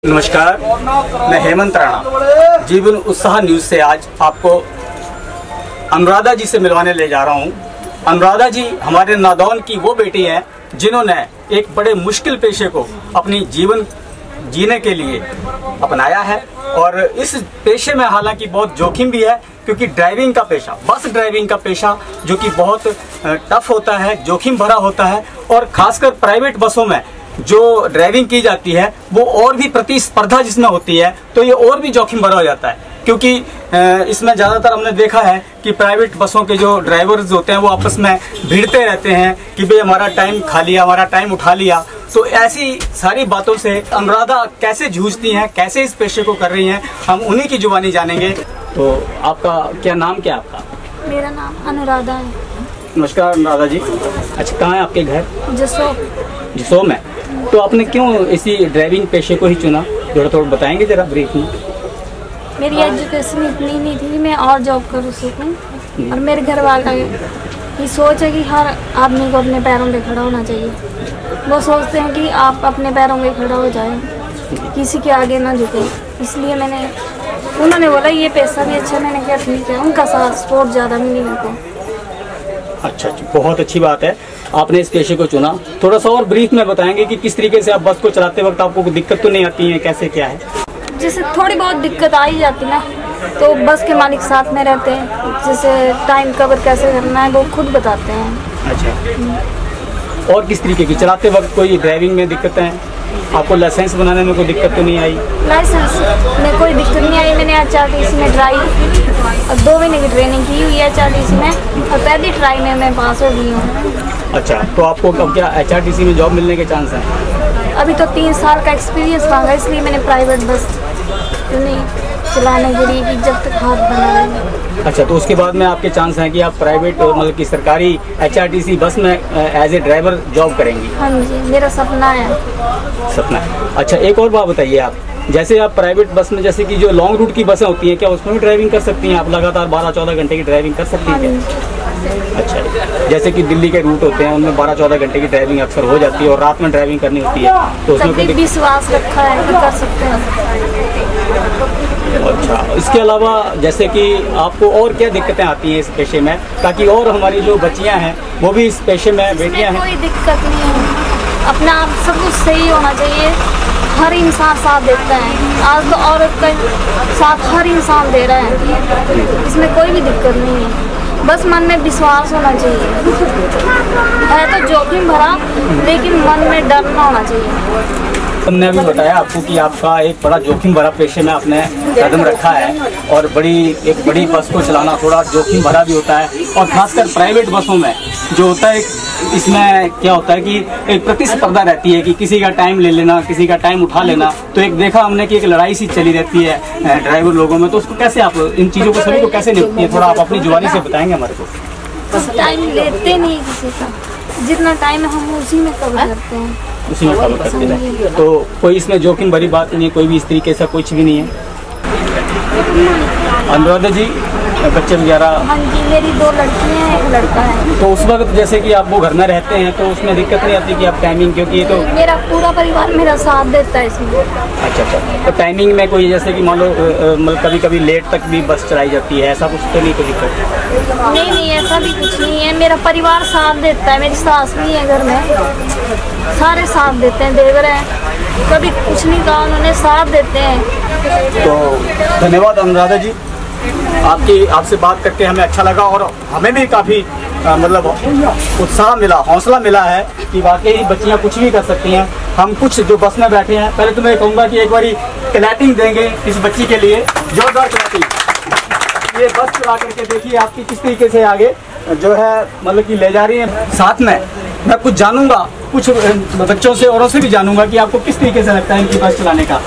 नमस्कार, मैं हेमंत राणा जीवन उत्साह न्यूज़ से आज आपको अनुराधा जी से मिलवाने ले जा रहा हूं। अनुराधा जी हमारे नादौन की वो बेटी हैं जिन्होंने एक बड़े मुश्किल पेशे को अपनी जीवन जीने के लिए अपनाया है और इस पेशे में हालांकि बहुत जोखिम भी है, क्योंकि ड्राइविंग का पेशा, बस ड्राइविंग का पेशा जो कि बहुत टफ होता है, जोखिम भरा होता है और खासकर प्राइवेट बसों में जो ड्राइविंग की जाती है वो और भी प्रतिस्पर्धा जिसमें होती है तो ये और भी जोखिम भरा हो जाता है, क्योंकि इसमें ज़्यादातर हमने देखा है कि प्राइवेट बसों के जो ड्राइवर्स होते हैं वो आपस में भिड़ते रहते हैं कि भाई हमारा टाइम खा लिया, हमारा टाइम उठा लिया। तो ऐसी सारी बातों से अनुराधा कैसे जूझती हैं, कैसे इस पेशे को कर रही हैं, हम उन्हीं की जुबानी जानेंगे। तो आपका क्या नाम, क्या आपका? मेरा नाम अनुराधा है। नमस्कार अनुराधा जी। अच्छा, कहाँ है आपके घर? जसों में। तो आपने क्यों इसी ड्राइविंग पेशे को ही चुना, थोड़ा बताएंगे जरा ब्रीफ में? मेरी एजुकेशन इतनी नहीं थी मैं और जॉब कर सकूं, और मेरे घर वाला की सोच है कि हर आदमी को अपने पैरों पे खड़ा होना चाहिए। वो सोचते हैं कि आप अपने पैरों पे खड़ा हो जाए, किसी के आगे ना झुके। इसलिए उन्होंने बोला ये पैसा भी अच्छा, मैंने कहा ठीक है। उनका साथ सपोर्ट ज़्यादा मिली मेरे को। अच्छा, बहुत अच्छी बात है, आपने इस पेशे को चुना। थोड़ा सा और ब्रीफ में बताएंगे कि किस तरीके से आप बस को चलाते वक्त आपको कोई दिक्कत तो नहीं आती है, कैसे क्या है? जैसे थोड़ी बहुत दिक्कत आ ही जाती ना, तो बस के मालिक साथ में रहते हैं, जैसे टाइम कवर कैसे करना है वो खुद बताते हैं। अच्छा, और किस तरीके की चलाते वक्त कोई ड्राइविंग में दिक्कतें हैं? आपको लाइसेंस बनाने में कोई दिक्कत तो नहीं आई? लाइसेंस में कोई दिक्कत नहीं आई। मैंने HRTC में ड्राइव और 2 महीने की ट्रेनिंग की हुई है HRTC में, और पहली ट्राई में मैं पास हो गई हूँ। अच्छा, तो आपको कब क्या HRTC में जॉब मिलने के चांस हैं? अभी तो 3 साल का एक्सपीरियंस मांगा, इसलिए मैंने प्राइवेट बस नहीं चलाने के लिए कि जब तक हाथ बना रहे। अच्छा, तो उसके बाद में आपके चांस हैं कि आप प्राइवेट और मतलब कि सरकारी HRTC बस में एज ए ड्राइवर जॉब करेंगी? हाँ जी, मेरा सपना है। सपना है। अच्छा, एक और बात बताइए आप, जैसे आप प्राइवेट बस में, जैसे कि जो लॉन्ग रूट की बसें होती हैं, क्या उसमें भी ड्राइविंग कर सकती हैं आप? लगातार 12-14 घंटे की ड्राइविंग कर सकती हैं क्या? अच्छा, जैसे कि दिल्ली के रूट होते हैं उनमें 12-14 घंटे की ड्राइविंग अक्सर हो जाती है और रात में ड्राइविंग करनी होती है, तो उसमें कोई विश्वास रखा है कि कर सकते हैं। अच्छा, इसके अलावा जैसे कि आपको और क्या दिक्कतें आती हैं इस पेशे में, ताकि और हमारी जो बच्चियां हैं वो भी इस पेशे में, बेटियां हैं? कोई दिक्कत नहीं है, अपना आप सब कुछ सही होना चाहिए। हर इंसान साथ देता है, आज तो औरत का साथ हर इंसान दे रहा है, इसमें कोई भी दिक्कत नहीं है। बस मन में विश्वास होना चाहिए। है तो जोखिम भरा, लेकिन मन में डर ना होना चाहिए। हमने अभी बताया आपको कि आपका एक बड़ा जोखिम भरा पेशे में आपने कदम रखा है, और एक बड़ी बस को चलाना थोड़ा जोखिम भरा भी होता है, और खासकर प्राइवेट बसों में जो होता है, इसमें क्या होता है कि एक प्रतिस्पर्धा रहती है कि किसी का टाइम ले लेना, किसी का टाइम उठा लेना। तो एक देखा हमने कि एक लड़ाई सी चली रहती है ड्राइवर लोगों में, तो उसको कैसे आप इन चीज़ों को सभी को कैसे निपटती है, थोड़ा आप अपनी जुबानी से बताएंगे हमारे को? बस टाइम लेते नहीं किसी का, जितना टाइम हम उसी में कवर करते हैं, उसी में कवर करते हैं। तो कोई इसमें जोखिम भरी बात नहीं है, कोई भी इस तरीके से कुछ भी नहीं है। अनुराधा जी, बच्चे वगैरह? हाँ जी, मेरी 2 लड़कियाँ हैं, 1 लड़का है। तो उस वक्त जैसे कि आप वो घर में रहते हैं तो उसमें दिक्कत नहीं आती कि आप टाइमिंग, क्योंकि ये तो मेरा पूरा परिवार मेरा साथ देता है इसमें। अच्छा, तो टाइमिंग में कोई जैसे कि मान लो मतलब कभी कभी लेट तक भी बस चलाई जाती है, ऐसा कुछ तो नहीं? कोई दिक्कत नहीं, ऐसा भी कुछ नहीं है। मेरा परिवार साथ देता है, मेरी सास भी है घर में, सारे साथ देते हैं, देवर हैं, कभी कुछ नहीं कहा, उन्होंने साथ देते हैं। तो धन्यवाद अनुराधा जी, आपसे बात करके हमें अच्छा लगा, और हमें भी काफ़ी मतलब उत्साह मिला, हौसला मिला है कि वाकई बच्चियां कुछ भी कर सकती हैं। हम कुछ जो बस में बैठे हैं, पहले तो मैं कहूँगा कि एक बारी क्लैपिंग देंगे इस बच्ची के लिए, जोरदार क्लैपिंग। ये बस चला करके देखिए आपकी किस तरीके से आगे जो है मतलब कि ले जा रही है। साथ में मैं कुछ जानूंगा, कुछ बच्चों से, औरों से भी जानूंगा कि आपको किस तरीके से लगता है इनकी बस चलाने का।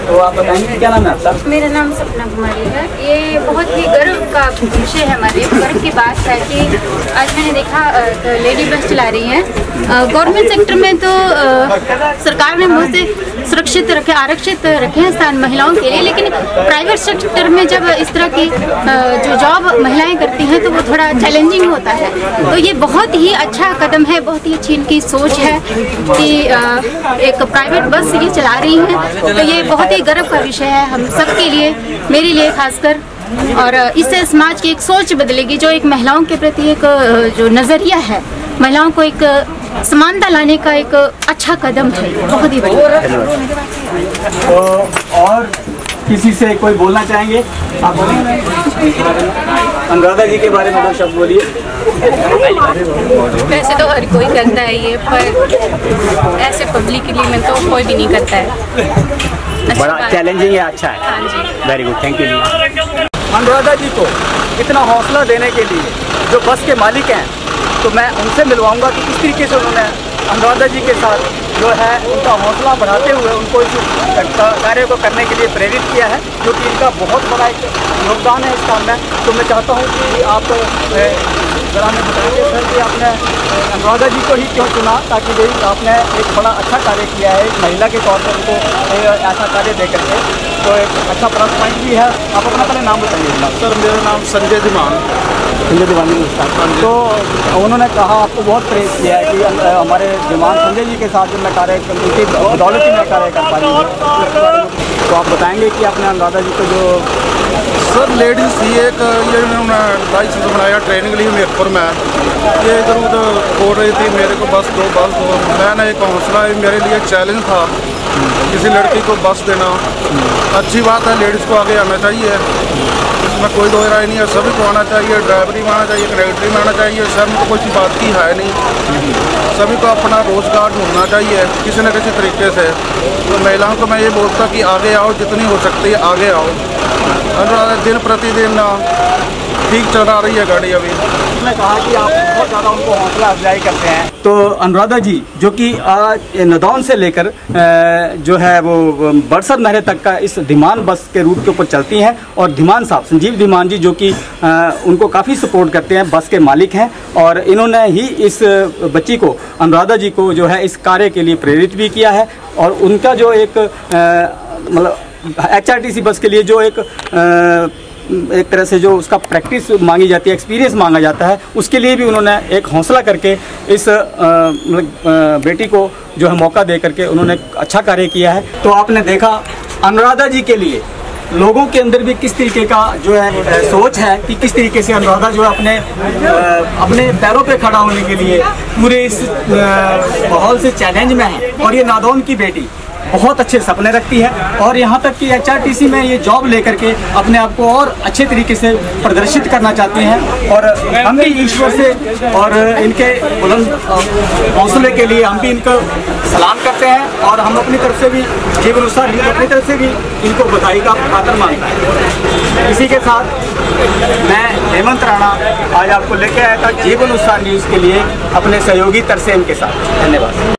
तो आप बताएंगे क्या नाम है आपका? मेरा नाम सपना कुमारी है। ये बहुत ही गर्व का विषय है, हमारे गर्व की बात है कि आज मैंने देखा लेडी बस चला रही हैं। गवर्नमेंट सेक्टर में तो सरकार ने बहुत से सुरक्षित रखे, आरक्षित रखे हैं स्थान महिलाओं के लिए, लेकिन प्राइवेट सेक्टर में जब इस तरह की जो जॉब महिलाएं करती हैं तो वो थोड़ा चैलेंजिंग होता है। तो ये बहुत ही अच्छा कदम है, बहुत ही अच्छी इनकी सोच है कि एक प्राइवेट बस ये चला रही हैं। तो ये बहुत ही गर्व का विषय है हम सबके लिए, मेरे लिए खासकर। और इससे समाज की एक सोच बदलेगी, जो एक महिलाओं के प्रति एक जो नज़रिया है, महिलाओं को एक समानता लाने का एक अच्छा कदम है, बहुत ही बढ़िया। तो और किसी से कोई बोलना चाहेंगे? आप बोलेंगे अनुराधा जी के बारे में दो शब्द बोलिए। वैसे तो हर कोई करता है ये, पर ऐसे पब्लिकली में तो कोई भी नहीं करता है। बड़ा चैलेंजिंग है, अच्छा है। हाँ जी, very good, thank you. Anuradha ji को इतना हौसला देने के लिए जो बस के मालिक हैं, तो मैं उनसे मिलवाऊंगा कि किस तरीके से उन्होंने अनुराधा जी के साथ जो है उनका हौसला बढ़ाते हुए उनको इस कार्य को करने के लिए प्रेरित किया है, जो कि इनका बहुत बड़ा एक योगदान है इस काम में। तो मैं चाहता हूँ कि आप ज़रा हमें बताइए सर कि आपने अनुराधा जी को ही क्यों चुना, ताकि भाई आपने एक बड़ा अच्छा कार्य किया है एक महिला के तौर पर उनको ऐसा कार्य दे करके, तो एक अच्छा प्लस पॉइंट भी है। आप अपना पहले नाम बताइए। सर मेरा नाम संजय दीवान। संजय दीवानी तो उन्होंने कहा आपको बहुत प्रेस किया है कि हमारे दीवान संजय जी के साथ जो मैं कार्य उनकी बदौलत ही मैं कार्य कर पा रही हूँ, तो आप बताएंगे कि आपने अनुराधा जी को जो सर लेडीज़ थी एक ये उन्होंने लाइसेंस बनाया ट्रेनिंग ली मीरपुर में, ये इधर उधर बोल रही थी मेरे को बस दो बस दो। मैंने एक हौसला मेरे लिए चैलेंज था किसी लड़की को बस देना। अच्छी बात है, लेडीज़ को आगे आना चाहिए, इसमें कोई दो राय नहीं है। सभी को आना चाहिए, ड्राइवरी में आना चाहिए, कंडक्टरी में आना चाहिए। शर्म तो कोई बात की है नहीं, सभी को अपना रोज़गार ढूंढना चाहिए किसी न किसी तरीके से। तो महिलाओं को मैं ये बोलता कि आगे आओ, जितनी हो सकती है आगे आओ। अनुराधा दिन प्रतिदिन ठीक चला रही है गाड़ी। अभी मैं कहा कि आप बहुत ज़्यादा उनको हौसला अफजाई करते हैं। तो अनुराधा जी जो कि नदौन से लेकर जो है वो बरसत नहरे तक का इस धीमान बस के रूट के ऊपर चलती हैं, और धीमान साहब संजीव धीमान जी जो कि उनको काफ़ी सपोर्ट करते हैं, बस के मालिक हैं, और इन्होंने ही इस बच्ची को अनुराधा जी को जो है इस कार्य के लिए प्रेरित भी किया है। और उनका जो एक मतलब HRTC बस के लिए जो एक तरह से जो उसका प्रैक्टिस मांगी जाती है, एक्सपीरियंस मांगा जाता है, उसके लिए भी उन्होंने एक हौसला करके इस बेटी को जो है मौका दे करके उन्होंने अच्छा कार्य किया है। तो आपने देखा अनुराधा जी के लिए लोगों के अंदर भी किस तरीके का जो है सोच है कि किस तरीके से अनुराधा जो है अपने पैरों पे खड़ा होने के लिए पूरे इस माहौल से चैलेंज में है। और ये नादौन की बेटी बहुत अच्छे सपने रखती है, और यहाँ तक कि HRTC में ये जॉब लेकर के अपने आप को और अच्छे तरीके से प्रदर्शित करना चाहती हैं। और हम भी ईश्वर से और इनके बुलंद हौसले के लिए हम भी इनको सलाम करते हैं, और हम अपनी तरफ से भी जीवन उत्साह अपनी तरफ से भी इनको बधाई का पात्र मानता है। इसी के साथ मैं हेमंत राणा आज आपको लेकर आया था जीवन उत्साह न्यूज़ के लिए अपने सहयोगी तरसेम के साथ। धन्यवाद।